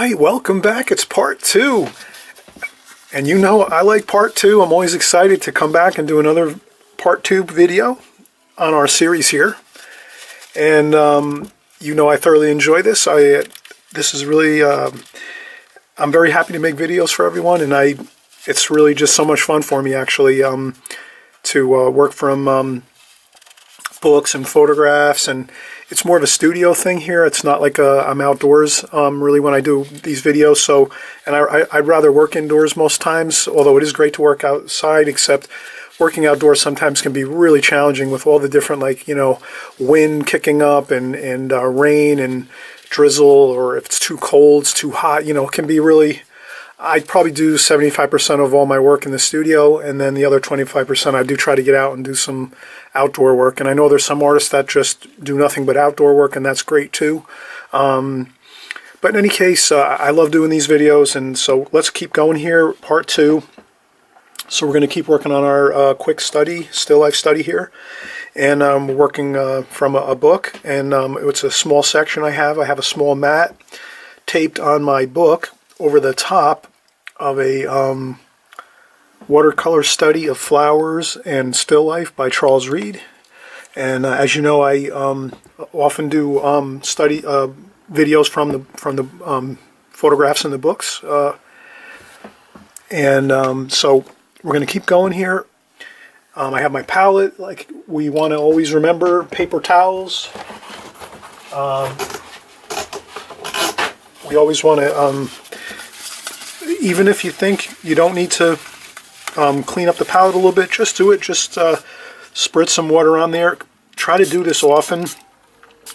Alright, welcome back. It's part 2. And you know I like part 2. I'm always excited to come back and do another part 2 video on our series here. And you know I thoroughly enjoy this. This is really, I'm very happy to make videos for everyone, and it's really just so much fun for me actually to work from books and photographs, and it's more of a studio thing here. It's not like I'm outdoors really when I do these videos. So, and I'd rather work indoors most times, although it is great to work outside, except working outdoors sometimes can be really challenging with all the different, like, you know, wind kicking up and rain and drizzle, or if it's too cold, it's too hot, you know, it can be really, I'd probably do 75% of all my work in the studio, and then the other 25% I do try to get out and do some outdoor work. And I know there's some artists that just do nothing but outdoor work, and that's great too. But in any case, I love doing these videos, and so let's keep going here, part 2. So we're going to keep working on our quick study, still life study here. And we're working from a book, and it's a small section I have. I have a small mat taped on my book over the top of a watercolor study of flowers and still life by Charles Reed. And as you know, I often do study videos from the photographs in the books, so we're going to keep going here. I have my palette. Like, we want to always remember paper towels. We always want to, even if you think you don't need to clean up the palette a little bit, just do it. Just spritz some water on there. Try to do this often.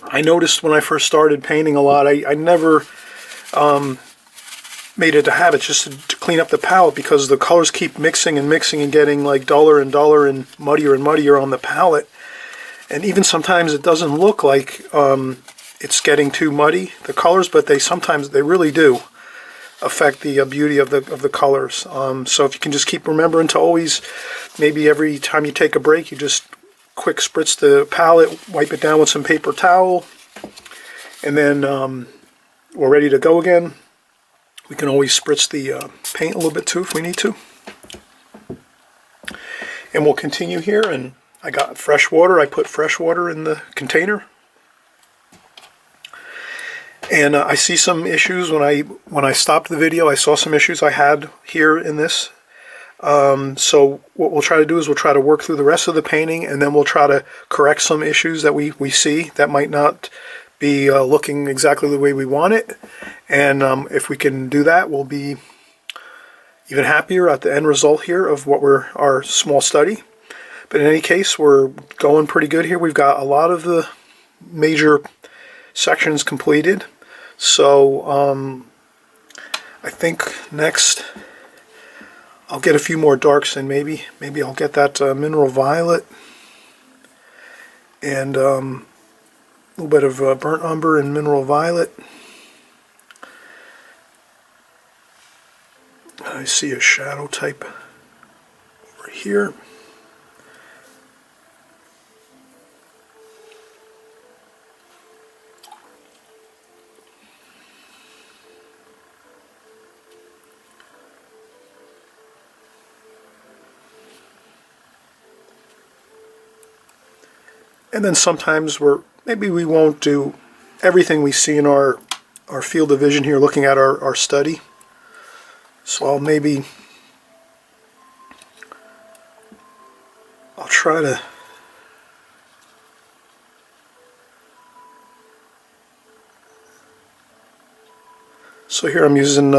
I noticed when I first started painting a lot, I never made it a habit just to clean up the palette, because the colors keep mixing and mixing and getting like duller and duller and muddier on the palette. And even sometimes it doesn't look like it's getting too muddy, the colors, but sometimes they really do affect the beauty of the colors. So if you can just keep remembering to always, maybe every time you take a break, you just quick spritz the palette, wipe it down with some paper towel, and then we're ready to go again. We can always spritz the paint a little bit too if we need to. And we'll continue here, and I got fresh water. I put fresh water in the container. And I see some issues when I stopped the video. I saw some issues I had here in this. So what we'll try to do is we'll try to work through the rest of the painting, and then we'll try to correct some issues that we see that might not be looking exactly the way we want it. And if we can do that, we'll be even happier at the end result here of what our small study. But in any case, we're going pretty good here. We've got a lot of the major sections completed. So I think next I'll get a few more darks, and maybe I'll get that mineral violet and a little bit of burnt umber and mineral violet. I see a shadow type over here. And then sometimes maybe we won't do everything we see in our field of vision here, looking at our study. So I'll try to so here I'm using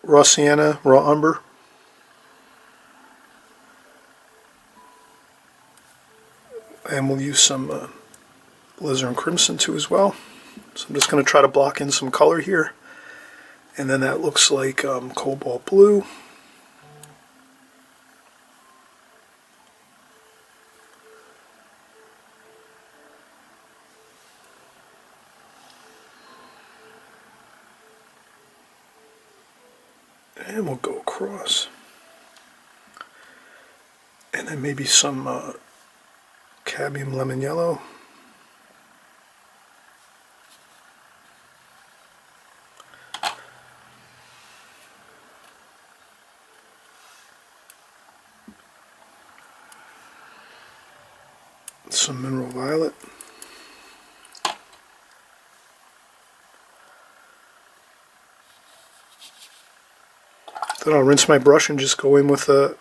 raw sienna, raw umber. And we'll use some alizarin crimson too as well. So I'm just going to try to block in some color here. And then that looks like cobalt blue. And we'll go across. And then maybe some cadmium lemon yellow. some mineral violet. Then I'll rinse my brush and just go in with a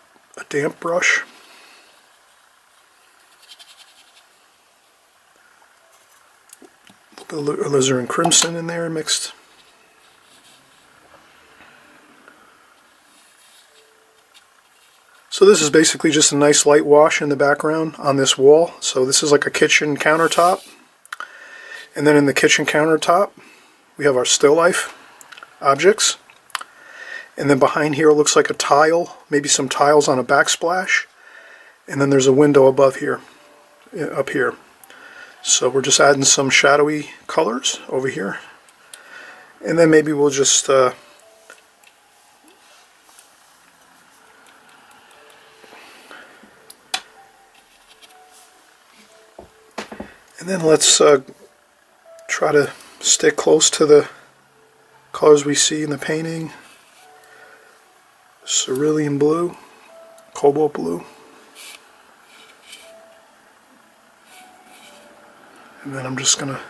damp brush. A little bit of alizarin crimson in there mixed. So this is basically just a nice light wash in the background on this wall. So this is like a kitchen countertop. And then in the kitchen countertop, we have our still life objects. And then behind here it looks like a tile, maybe some tiles on a backsplash. And then there's a window above here, up here. So we're just adding some shadowy colors over here. And then maybe we'll just and then let's try to stick close to the colors we see in the painting. Cerulean blue, cobalt blue. And then I'm just gonna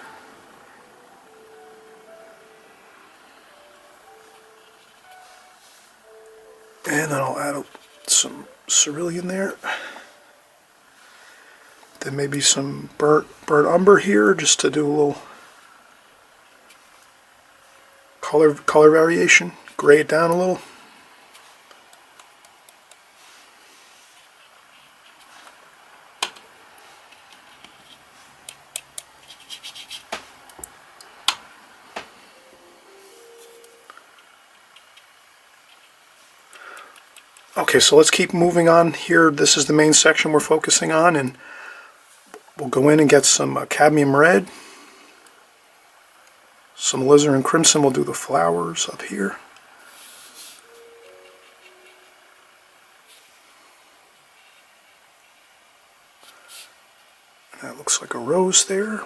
and then I'll add some cerulean there. Then maybe some burnt umber here, just to do a little color variation. Gray it down a little. Okay, so let's keep moving on here. This is the main section we're focusing on, and we'll go in and get some cadmium red, some alizarin crimson. We'll do the flowers up here. That looks like a rose there.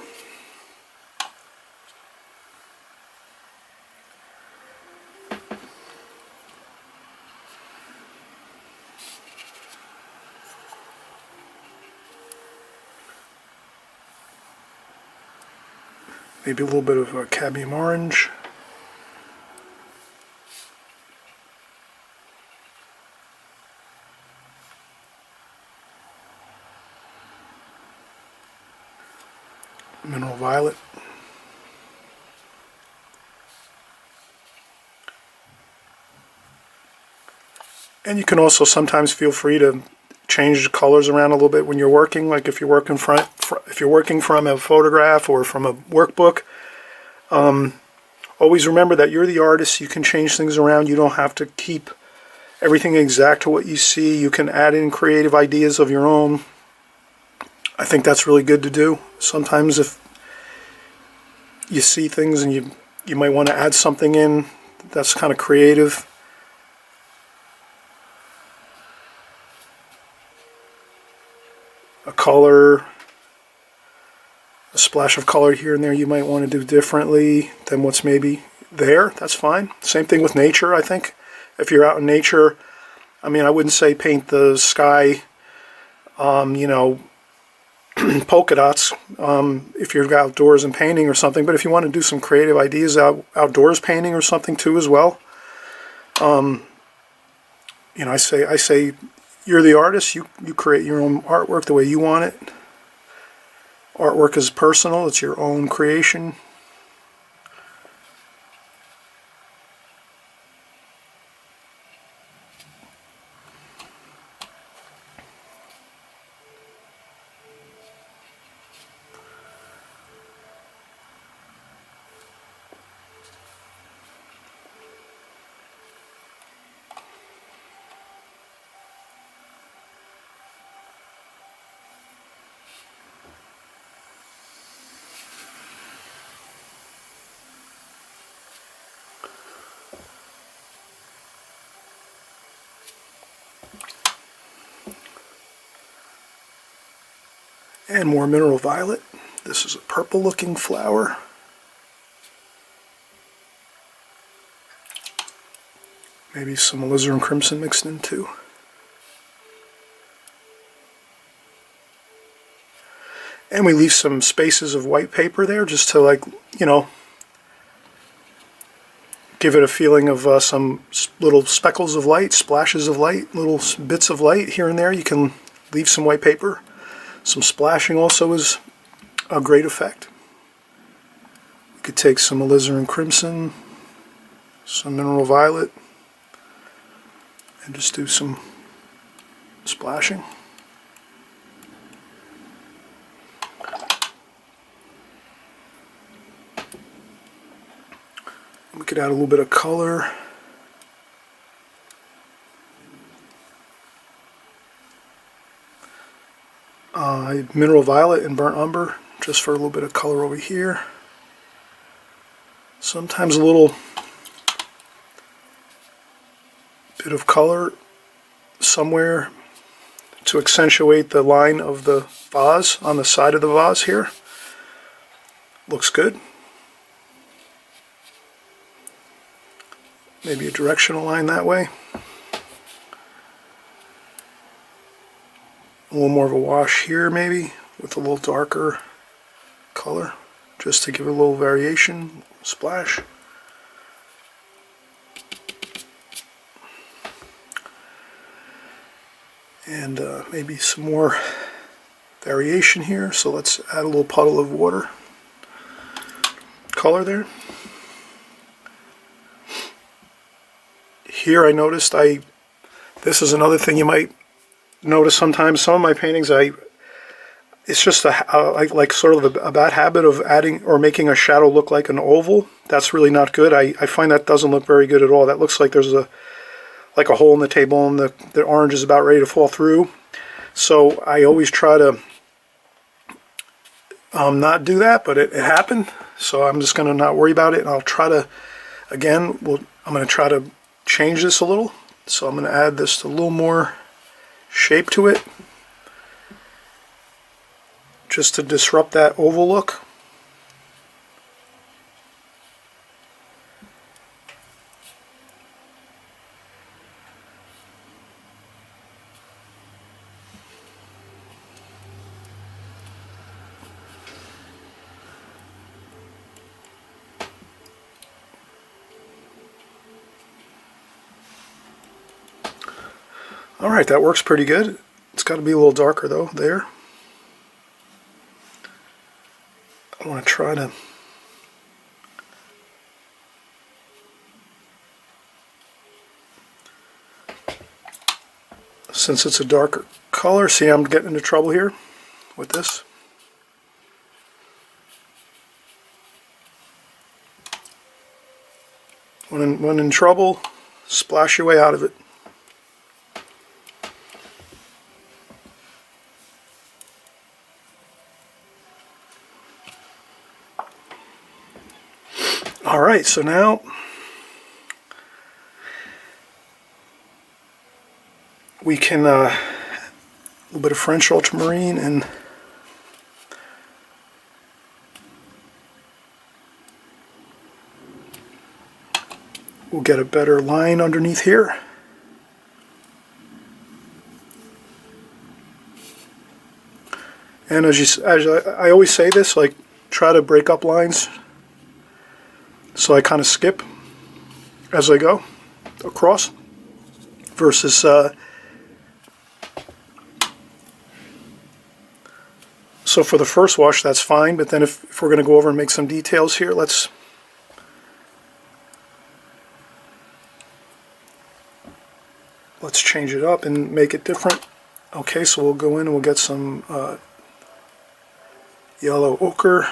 Maybe a little bit of cadmium orange. Mineral violet. And you can also sometimes feel free to change the colors around a little bit when you're working, like if you're working from a photograph or from a workbook. Always remember that you're the artist. You can change things around. You don't have to keep everything exact to what you see. You can add in creative ideas of your own. I think that's really good to do. Sometimes if you see things and you might want to add something in that's kind of creative. A color, a splash of color here and there you might want to do differently than what's maybe there. That's fine. Same thing with nature, I think. If you're out in nature, I mean, I wouldn't say paint the sky, you know, polka dots if you're outdoors and painting or something, but if you want to do some creative ideas outdoors painting or something too as well, you know, I say you're the artist. You create your own artwork the way you want it. Artwork is personal. It's your own creation. And more mineral violet. This is a purple looking flower. Maybe some alizarin crimson mixed in too. And we leave some spaces of white paper there just to, like, you know, give it a feeling of some little speckles of light, splashes of light, little bits of light here and there. You can leave some white paper. Some splashing also is a great effect. You could take some alizarin crimson, some mineral violet, and just do some splashing. We could add a little bit of color. Mineral violet and burnt umber, just for a little bit of color over here. Sometimes a little bit of color somewhere to accentuate the line of the vase on the side of the vase here. Looks good. Maybe a directional line that way. A little more of a wash here maybe with a little darker color just to give it a little variation, splash. And maybe some more variation here, so let's add a little puddle of water color there. Here I noticed this is another thing you might notice sometimes. Some of my paintings, it's just like sort of a bad habit of adding or making a shadow look like an oval. That's really not good. I find that doesn't look very good at all. That looks like there's like a hole in the table and the orange is about ready to fall through. So I always try to not do that, but it happened. So I'm just going to not worry about it, and I'll try to, again, I'm going to try to change this a little. So I'm going to add this a little more shape to it, just to disrupt that oval look. Alright, that works pretty good. It's got to be a little darker though, there. I want to try to since it's a darker color, see I'm getting into trouble here with this. When in trouble, splash your way out of it. Alright, so now we can a little bit of French ultramarine, and we'll get a better line underneath here. And as I always say this, like, try to break up lines. So I kind of skip as I go across versus so for the first wash that's fine, but then if we're going to go over and make some details here, let's change it up and make it different. Okay, so we'll go in and we'll get some yellow ochre.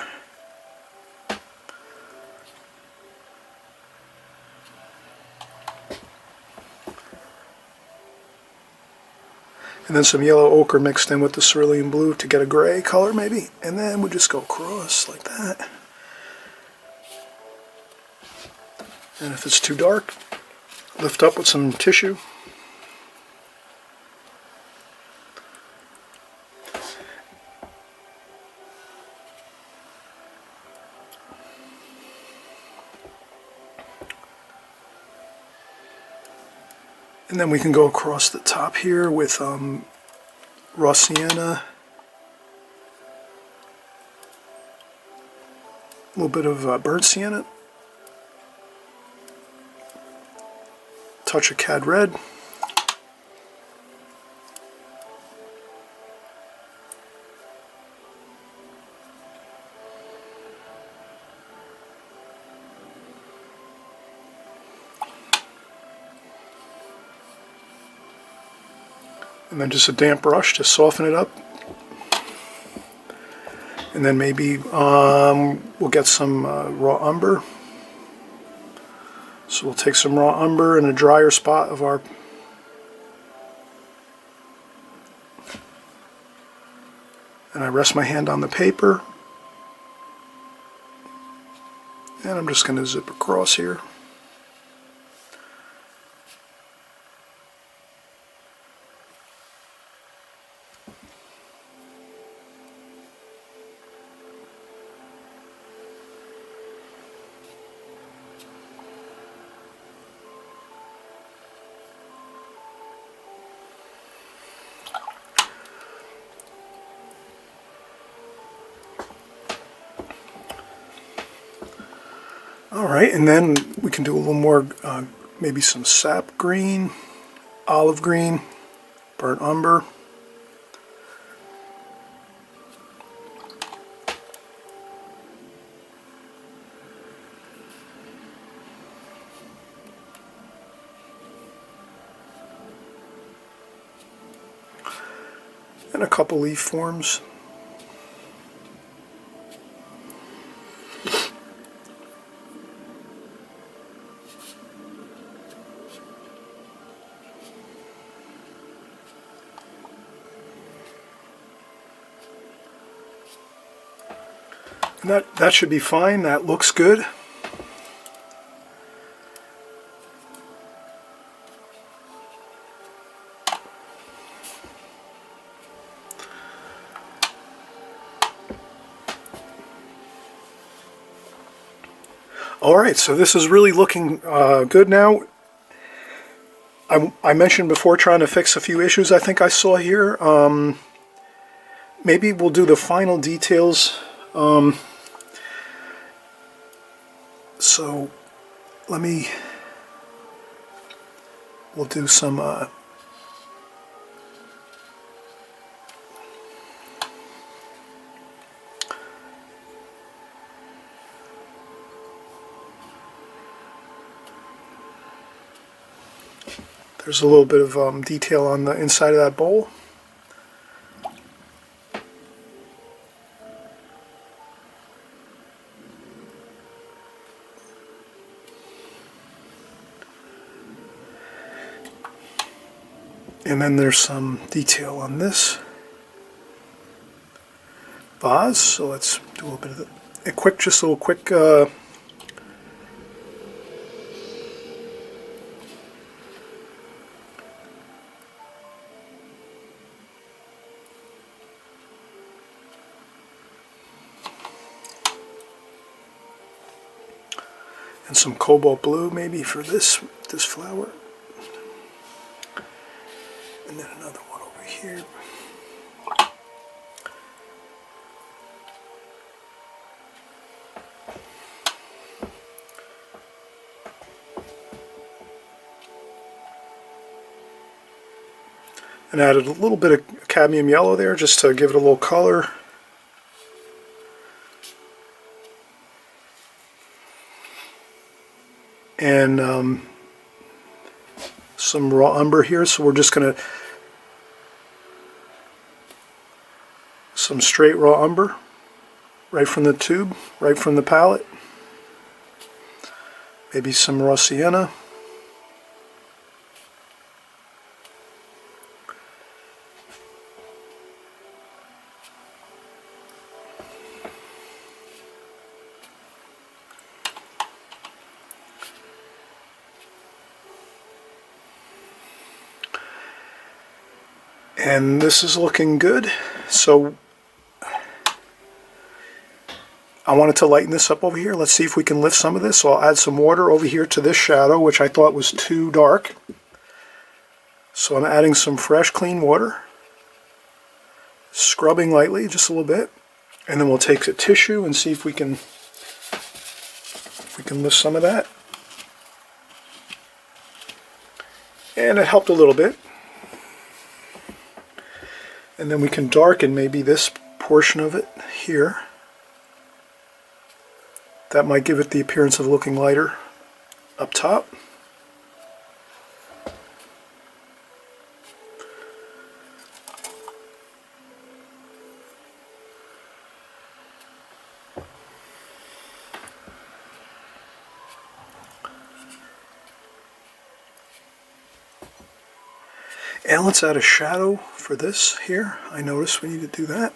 And then some yellow ochre mixed in with the cerulean blue to get a gray color maybe. And then we'll just go across like that. And if it's too dark, lift up with some tissue. And then we can go across the top here with raw sienna, A little bit of burnt sienna. Touch of cad red. And then just a damp brush to soften it up. And then maybe we'll get some raw umber. So we'll take some raw umber in a drier spot of our and I rest my hand on the paper. And I'm just going to zip across here. Alright, and then we can do a little more, maybe some sap green, olive green, burnt umber. And a couple leaf forms. And that should be fine. That looks good. Alright, so this is really looking good now. I mentioned before trying to fix a few issues I think I saw here. Maybe we'll do the final details. So we'll do some there's a little bit of detail on the inside of that bowl. And then there's some detail on this vase, so let's do a little bit of just a little quick and some cobalt blue maybe for this flower. And then another one over here. And added a little bit of cadmium yellow there just to give it a little color. And some raw umber here, so we're just going to some straight raw umber right from the tube, right from the palette. Maybe some raw sienna. And this is looking good. So I wanted to lighten this up over here. Let's see if we can lift some of this. So I'll add some water over here to this shadow, which I thought was too dark. So I'm adding some fresh, clean water. Scrubbing lightly, just a little bit. And then we'll take a tissue and see if we can can lift some of that. And it helped a little bit. And then we can darken maybe this portion of it here. That might give it the appearance of looking lighter up top. And let's add a shadow for this here. I noticed we need to do that.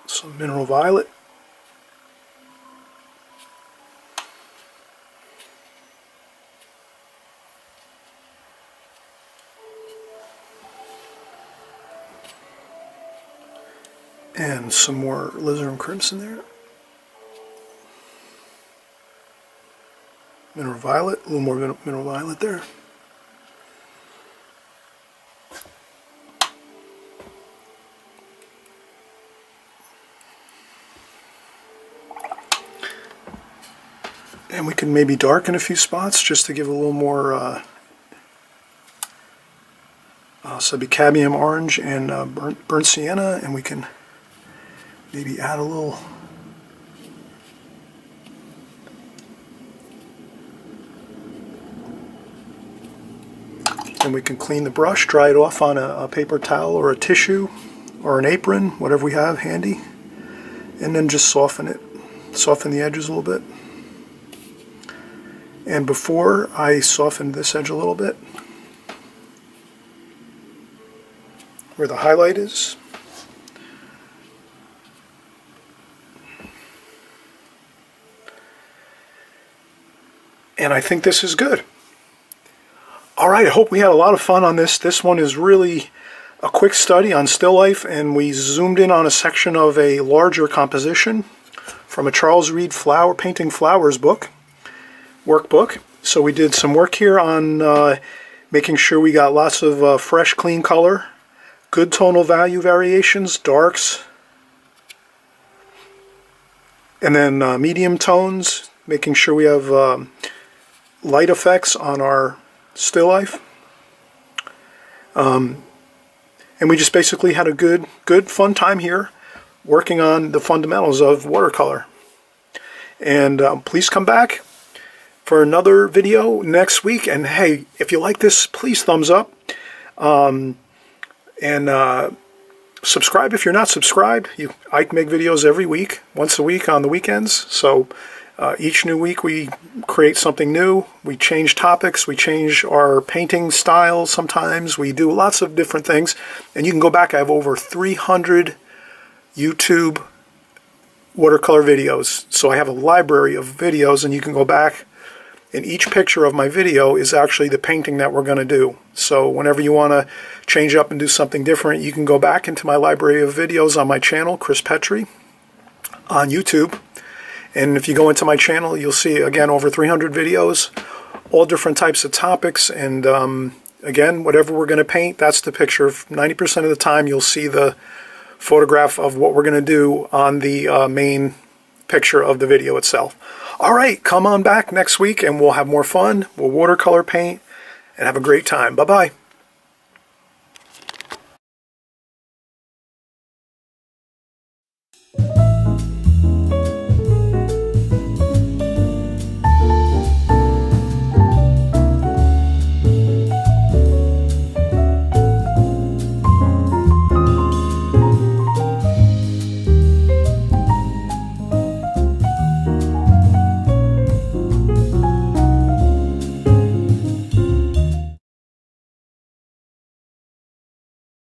Some mineral violet. And some more alizarin crimson there. Mineral violet, a little more mineral violet there. And we can maybe darken a few spots just to give a little more so it'd be cadmium orange and burnt sienna, and we can maybe add a little and we can clean the brush, dry it off on a paper towel or a tissue or an apron, whatever we have handy, and then just soften it, soften the edges a little bit. And before I softened this edge a little bit, where the highlight is, and I think this is good. Alright, I hope we had a lot of fun on this. This one is really a quick study on still life, and we zoomed in on a section of a larger composition from a Charles Reed Painting Flowers workbook. So we did some work here on making sure we got lots of fresh, clean color, good tonal value variations, darks, and then medium tones, making sure we have light effects on our still life. And we just basically had a good fun time here working on the fundamentals of watercolor. And please come back for another video next week. And hey, if you like this, please thumbs up. Subscribe if you're not subscribed. I make videos every week, once a week on the weekends. So each new week we create something new. We change topics, we change our painting styles sometimes. We do lots of different things. And you can go back, I have over 300 YouTube watercolor videos. So I have a library of videos, and you can go back, and each picture of my video is actually the painting that we're going to do. So whenever you want to change up and do something different, you can go back into my library of videos on my channel, Chris Petri, on YouTube. And if you go into my channel, you'll see, again, over 300 videos, all different types of topics. And again, whatever we're going to paint, that's the picture. 90% of the time, you'll see the photograph of what we're going to do on the main picture of the video itself. All right, come on back next week and we'll have more fun. We'll watercolor paint and have a great time. Bye-bye.